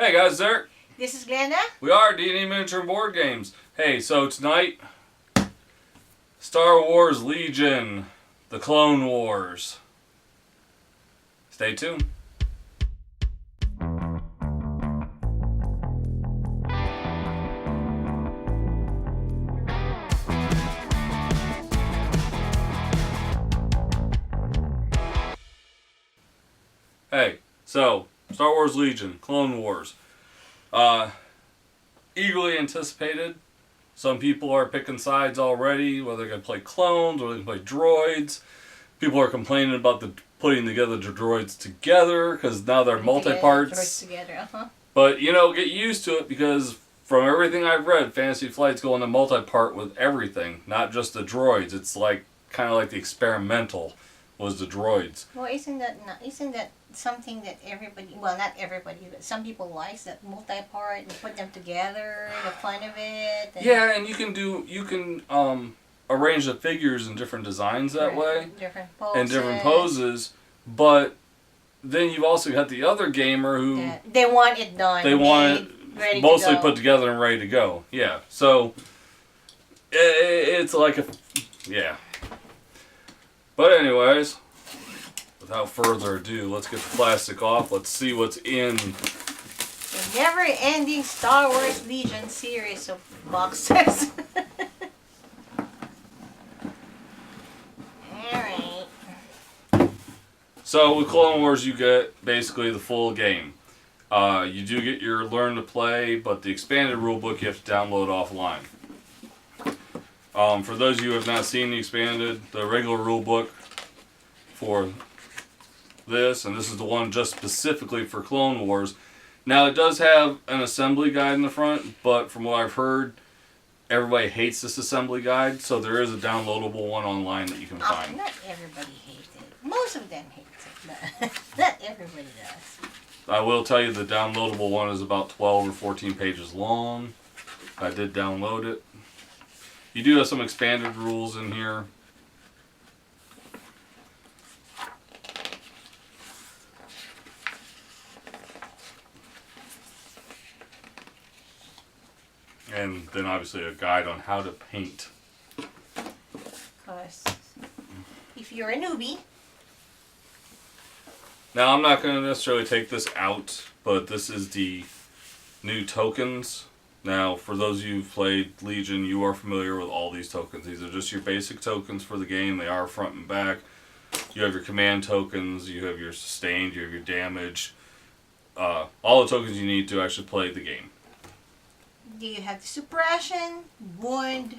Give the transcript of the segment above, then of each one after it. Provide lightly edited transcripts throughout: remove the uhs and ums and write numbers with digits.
Hey guys, Derek. This is Glenda. We are D&D Miniature Board Games. Hey, so tonight, Star Wars Legion, the Clone Wars. Stay tuned. Hey, so Star Wars Legion, Clone Wars. Eagerly anticipated. Some people are picking sides already, whether they're going to play clones or they're going to play droids. People are complaining about the putting together the droids together because now they're multi-parts. But, get used to it because from everything I've read, Fantasy Flight's going to multi-part with everything, not just the droids. It's kind of like the experimental was the droids. Well, isn't that something that everybody, well, not everybody, but some people likes that multi-part and put them together, the fun of it. Yeah, and you can arrange the figures in different designs that way. Different poses. And different poses, but then you've also got the other gamer who... Yeah. They want it done. They want it ready mostly to go. put together and ready to go. Yeah, so it's like a... Yeah. But anyways, without further ado, let's get the plastic off. Let's see what's in the never-ending Star Wars Legion series of boxes. Alright. So with Clone Wars, you get basically the full game. You do get your Learn to Play, but the expanded rulebook you have to download offline. For those of you who have not seen the expanded, the regular rulebook for this, and this is the one just specifically for Clone Wars. Now it does have an assembly guide in the front, but from what I've heard, everybody hates this assembly guide, so there is a downloadable one online that you can find. Not everybody hates it. Most of them hate it, but not everybody does. I will tell you the downloadable one is about 12 or 14 pages long. I did download it. You do have some expanded rules in here. And then obviously a guide on how to paint. Because if you're a newbie... Now I'm not going to necessarily take this out, but this is the new tokens. Now for those of you who've played Legion, you are familiar with all these tokens. These are just your basic tokens for the game. They are front and back. You have your command tokens, you have your sustained, you have your damage. All the tokens you need to actually play the game. You have the suppression, wound,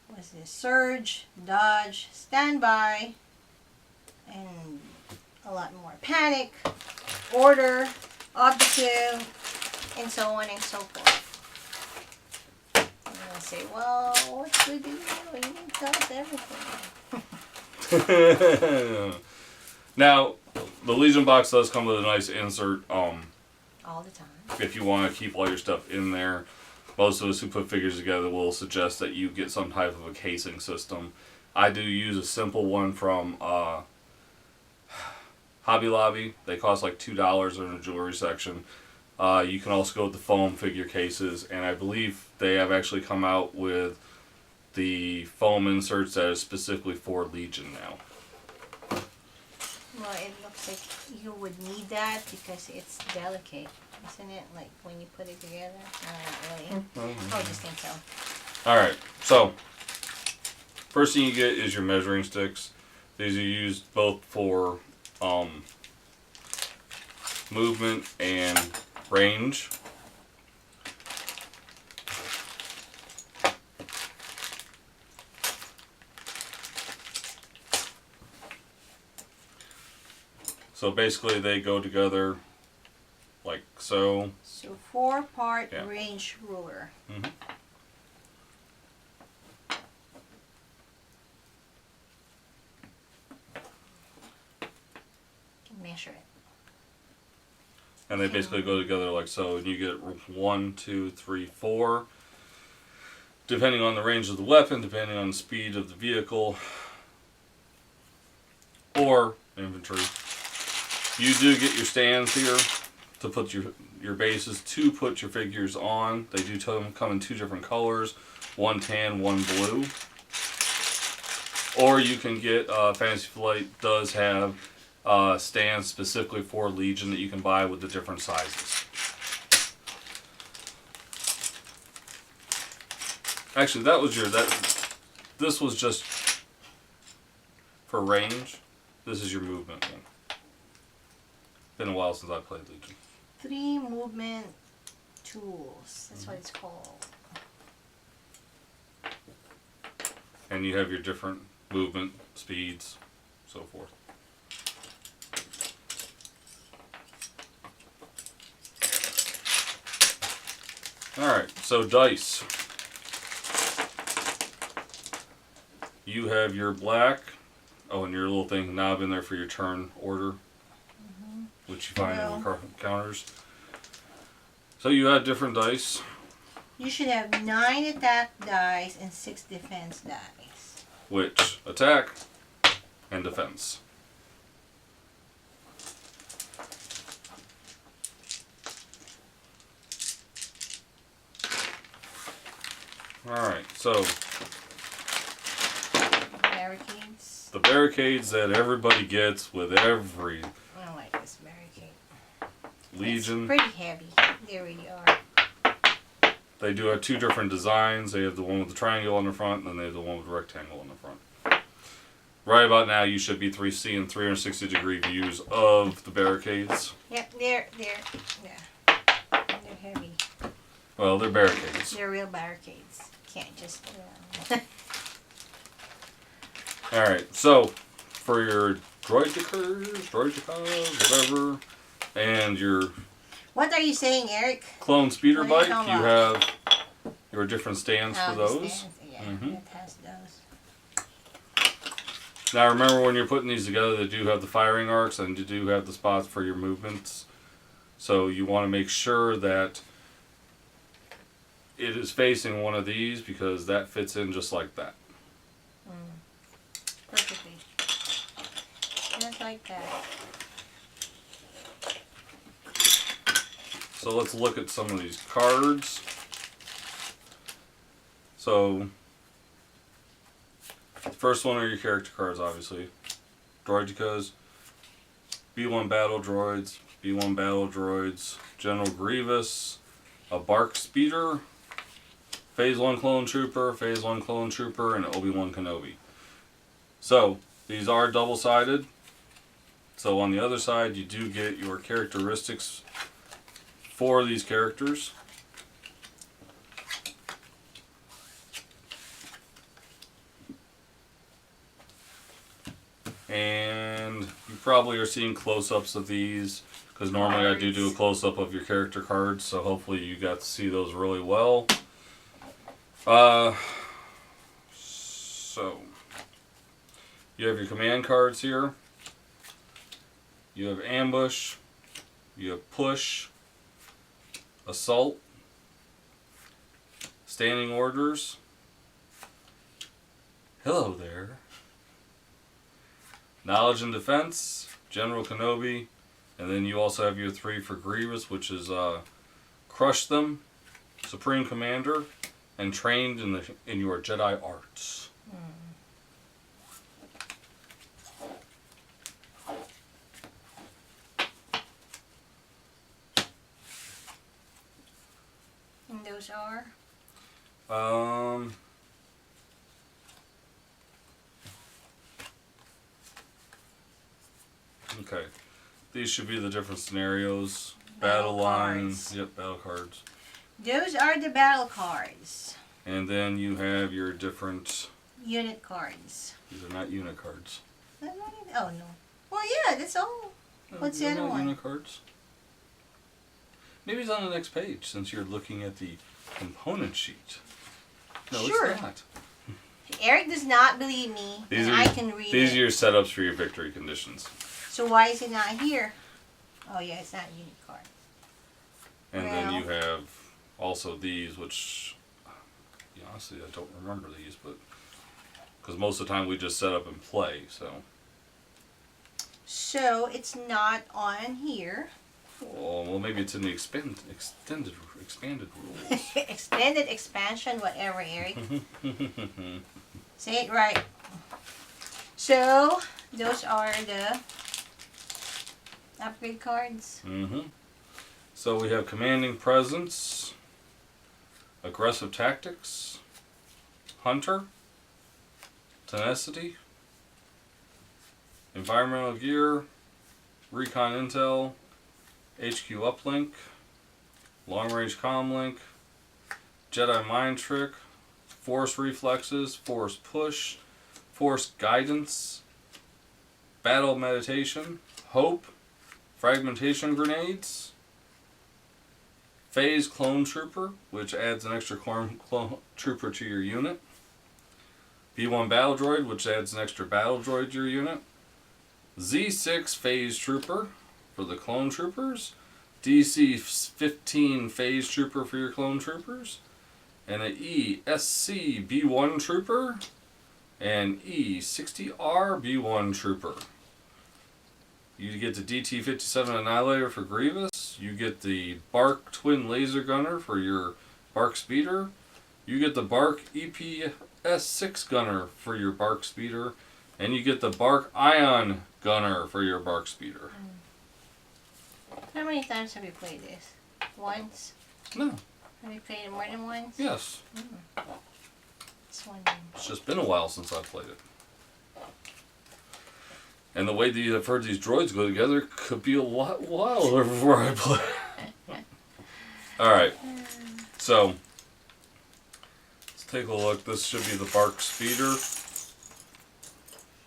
what's this? Surge, dodge, standby, and a lot more. Panic, order, objective, and so on and so forth. I'm going to say, well, what should you do? You didn't tell us everything. Now, the Legion box does come with a nice insert. All the time. If you want to keep all your stuff in there, most of us who put figures together will suggest that you get some type of a casing system. I do use a simple one from Hobby Lobby. They cost like $2 in the jewelry section. You can also go with the foam figure cases, and I believe they have actually come out with the foam inserts that is specifically for Legion now. Well, it looks like you would need that because it's delicate, isn't it? Like when you put it together? Not really. I just think so. Alright, so first thing you get is your measuring sticks. These are used both for movement and range. So basically they go together like so. So 4-part range ruler. Mm-hmm. Measure it. And they basically go together like so, and you get 1, 2, 3, 4. Depending on the range of the weapon, depending on the speed of the vehicle, or infantry. You do get your stands here to put your bases to put your figures on. They do come in 2 different colors, one tan, one blue. Or you can get Fantasy Flight does have stands specifically for Legion that you can buy with the different sizes. Actually, this was just for range. This is your movement one. Been a while since I played Legion. 3 movement tools. That's what it's called. And you have your different movement speeds, so forth. Alright, so dice. You have your black. Oh, and your little thing knob in there for your turn order, which you find in the counters. So you have different dice. You should have 9 attack dice and 6 defense dice. Which attack and defense. Alright, so Barricades. the barricades that everybody gets with every I don't like this barricade. Legion. It's pretty heavy. They really are. They do have 2 different designs. They have the one with the triangle on the front, and then they have the one with the rectangle on the front. Right about now, you should be seeing 360-degree views of the barricades. Yep, they're heavy. Well, they're barricades. They're real barricades. Can't just. Alright, so for your droidicas, whatever, and your What are you saying, Eric? clone speeder What are bike, you talking you about? have your different stands for the those. stands. Yeah, Mhm. it has those. Now remember, when you're putting these together, they do have the firing arcs and you do have the spots for your movements. So you want to make sure that it is facing one of these, because that fits in just like that. Perfectly. Just like that. So let's look at some of these cards. So the first one are your character cards, obviously. Droidicas, B1 battle droids, B1 battle droids, General Grievous, a Bark Speeder, Phase 1 Clone Trooper, Phase 1 Clone Trooper, and Obi-Wan Kenobi. So these are double-sided. So on the other side, you do get your characteristics for these characters. And you probably are seeing close-ups of these, because normally I do a close-up of your character cards, so hopefully you got to see those really well. So you have your command cards here. You have ambush, you have push, assault, standing orders. Hello there. Knowledge and defense, General Kenobi, and then you also have your 3 for Grievous, which is crush them, Supreme Commander, and trained in your Jedi arts. And those are? Okay. These should be the different scenarios. Battle lines. cards. Yep, battle cards. Those are the battle cards. And then you have your different... Unit cards. These are not unit cards. Oh, no. Well, yeah, that's all. What's the They're other not one? unit cards. Maybe it's on the next page, since you're looking at the component sheet. No, Sure. it's not. Eric does not believe me, and I can read These it. are your setups for your victory conditions. So why is it not here? Oh, yeah, it's not a unit card. And then you have also these, which, honestly, I don't remember these, but because most of the time we just set up and play, so. So it's not on here. Oh, well, maybe it's in the expanded rules. Extended expansion, whatever, Eric. Say it right. So, those are the upgrade cards. So we have Commanding Presence, Aggressive Tactics, Hunter, Tenacity, Environmental Gear, Recon Intel, HQ Uplink, Long Range Comlink, Jedi Mind Trick, Force Reflexes, Force Push, Force Guidance, Battle Meditation, Hope, Fragmentation Grenades, Phase Clone Trooper, which adds an extra clone trooper to your unit, B1 Battle Droid, which adds an extra battle droid to your unit, Z6 Phase Trooper for the clone troopers, DC 15 Phase Trooper for your clone troopers, and an ESC B1 Trooper, and E60R B1 Trooper. You get the DT-57 Annihilator for Grievous. You get the Bark Twin Laser Gunner for your Bark Speeder. You get the Bark EPS-6 Gunner for your Bark Speeder. And you get the Bark Ion Gunner for your Bark Speeder. How many times have you played this? Once? No. Have you played it more than once? Yes. It's one. It's just been a while since I've played it. And the way that I've heard these droids go together could be a lot wilder before I play. Alright. So, let's take a look. This should be the Bark Speeder.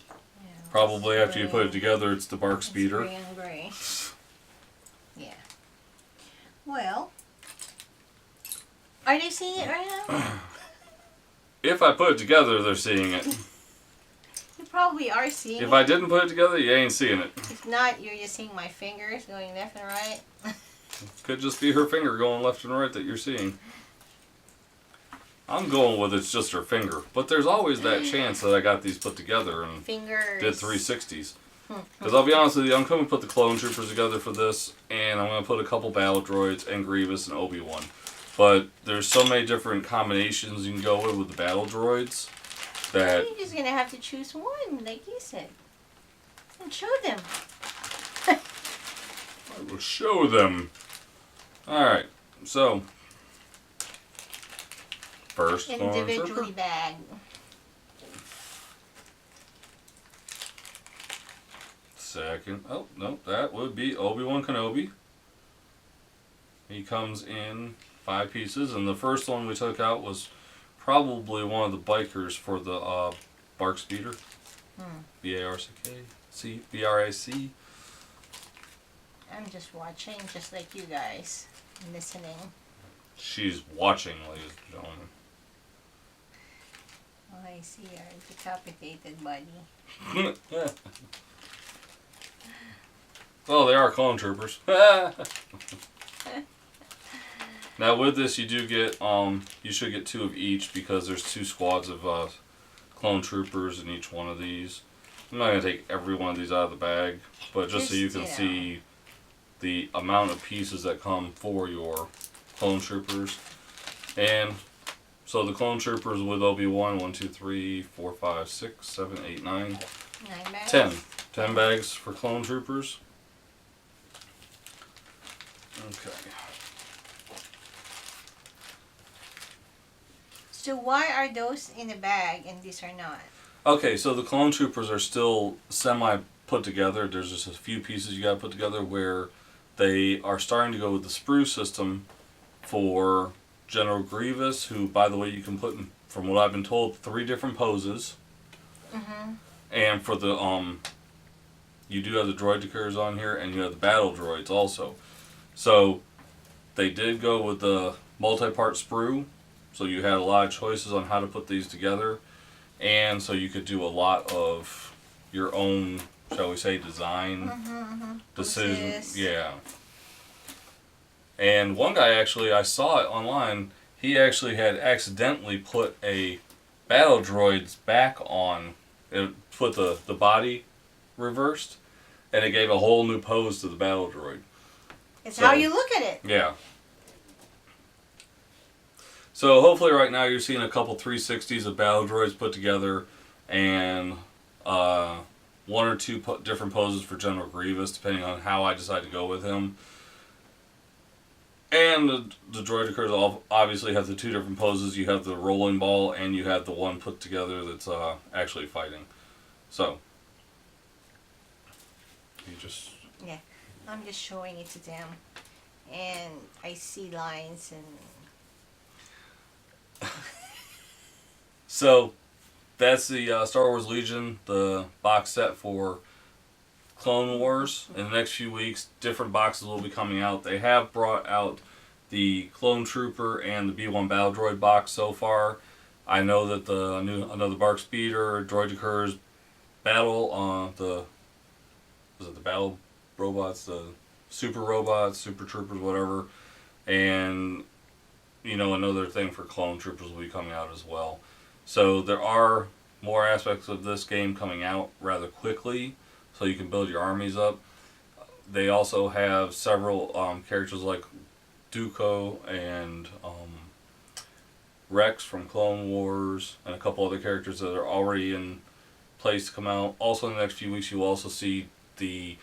Yeah, Probably after you put it together, it's the Bark Speeder. Gray and gray. Yeah. Well, are they seeing it right now? If I put it together, they're seeing it. You probably are seeing it. If I didn't put it together, you ain't seeing it. If not, you're just seeing my fingers going left and right. Could just be her finger going left and right that you're seeing. I'm going with it's just her finger. But there's always that chance that I got these put together and Fingers. did 360s. Because I'll be honest with you, I'm going to put the clone troopers together for this, and I'm going to put a couple battle droids and Grievous and Obi-Wan. But there's so many different combinations you can go with the battle droids that... You're just going to have to choose one, like you said. And show them. I will show them. Alright, so... First clone trooper. Individually bagged. Second, oh, no, that would be Obi-Wan Kenobi. He comes in 5 pieces, and the first one we took out was probably one of the bikers for the Bark Speeder. B-A-R-C-K, B-R-A-C. I'm just watching, just like you guys, listening. She's watching, ladies and gentlemen. Oh, I see her decapitated body. Oh, they are clone troopers. Now with this, you do get you should get 2 of each because there's 2 squads of clone troopers in each one of these. I'm not gonna take every one of these out of the bag, but just so you can see the amount of pieces that come for your clone troopers. And so the clone troopers with Obi-Wan, 1, 2, 3, 4, 5, 6, 7, 8, 9, 9 bags? 10 bags for clone troopers. Okay. So why are those in the bag and these are not? Okay, so the clone troopers are still semi put together. There's just a few pieces you gotta put together where they are starting to go with the sprue system for General Grievous, who, by the way, you can put in, from what I've been told, 3 different poses. And for the you do have the droid decars on here, and you have the battle droids also. So they did go with the multi-part sprue, so you had a lot of choices on how to put these together, and so you could do a lot of your own, shall we say, design decisions. Yeah. And one guy actually, I saw it online, he actually had accidentally put a battle droid's back on, it put the body reversed, and it gave a whole new pose to the battle droid. It's how you look at it. Yeah. So hopefully right now you're seeing a couple 360s of battle droids put together, and one or two different poses for General Grievous, depending on how I decide to go with him. And the droidicers obviously have the two different poses. You have the rolling ball, and you have the one put together that's actually fighting. So, you just... Yeah, I'm just showing it to them. And I see lines and... So, that's the Star Wars Legion, the box set for Clone Wars. In the next few weeks, different boxes will be coming out. They have brought out the Clone Trooper and the B-1 Battle Droid box so far. I know that the another Bark Speeder, Droidicers battle the battle robots, the super robots, super troopers, whatever, and another thing for Clone Troopers will be coming out as well. So there are more aspects of this game coming out rather quickly, so you can build your armies up. They also have several characters like Dooku and Rex from Clone Wars, and a couple other characters that are already in place to come out. Also in the next few weeks you will also see the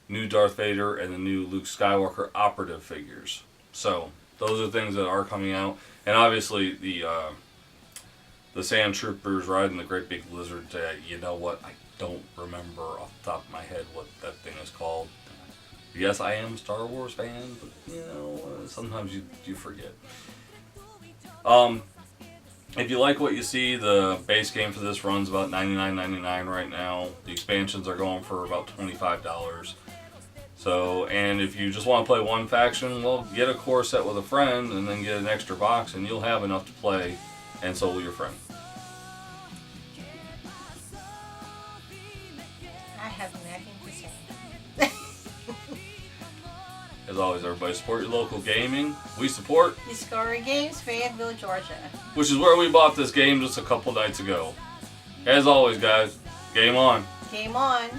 new Darth Vader and the new Luke Skywalker operative figures. So those are things that are coming out. And obviously the Sand Troopers riding the great big lizard, you know what, I don't remember off the top of my head what that thing is called. Yes, I am a Star Wars fan, but sometimes you forget. If you like what you see, the base game for this runs about $99.99 right now. The expansions are going for about $25. So, and if you just want to play one faction, well, get a core set with a friend and then get an extra box, and you'll have enough to play, and so will your friend. I have nothing to say. As always, everybody, support your local gaming. We support Discovery Games, Fayetteville, Georgia. Which is where we bought this game just a couple nights ago. As always, guys, game on. Game on.